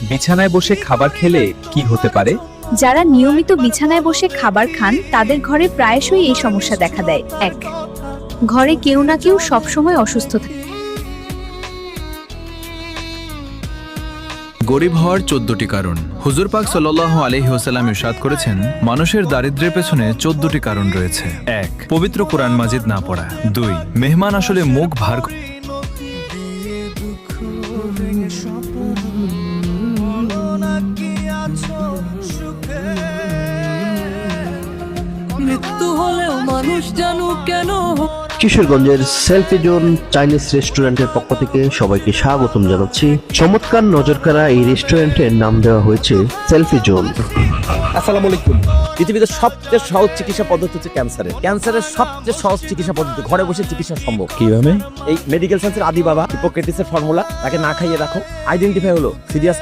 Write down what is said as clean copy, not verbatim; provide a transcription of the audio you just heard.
বিছানায় বসে খাবার খেলে কি হতে পারে? যারা নিয়মিত বিছানায় বসে খাবার খান তাদের ঘরে প্রায়শই এই সমস্যা দেখা দেয়। 1, ঘরে কেউ না কেউ সবসময় অসুস্থ থাকে। গরিব হওয়ার 14টি কারণ। হুজুর পাক সাল্লাল্লাহু আলাইহি ওয়াসাল্লাম ইরশাদ করেছেন, মানুষের দারিদ্র্যের পেছনে 14টি কারণ রয়েছে। 1, পবিত্র কোরআন মাজিদ না পড়া। 2, মেহমান আসলে মুখ ভার। মৃত্যু হলেও মানুষ জানুক কেন। কিশোরগঞ্জের সেলফি জোন চাইনিজ রেস্টুরেন্টের পক্ষ থেকে সবাইকে স্বাগতম জানাচ্ছি। চমৎকার নজরকাড়া এই রেস্টুরেন্টের নাম দেওয়া হয়েছে সেলফি জোন। আসসালামু আলাইকুম। পৃথিবীতে সবচেয়ে সহজ চিকিৎসা পদ্ধতি হচ্ছে ক্যান্সারের সবচেয়ে সহজ চিকিৎসা পদ্ধতি, ঘরে বসে চিকিৎসা সম্ভব। কিভাবে? এই মেডিকেল সায়েন্সের আদি বাবা হিপোক্রেটিসের ফর্মুলা, তাকে না খাইয়ে রাখো, আইডেন্টিফাই হলো সিরিয়াস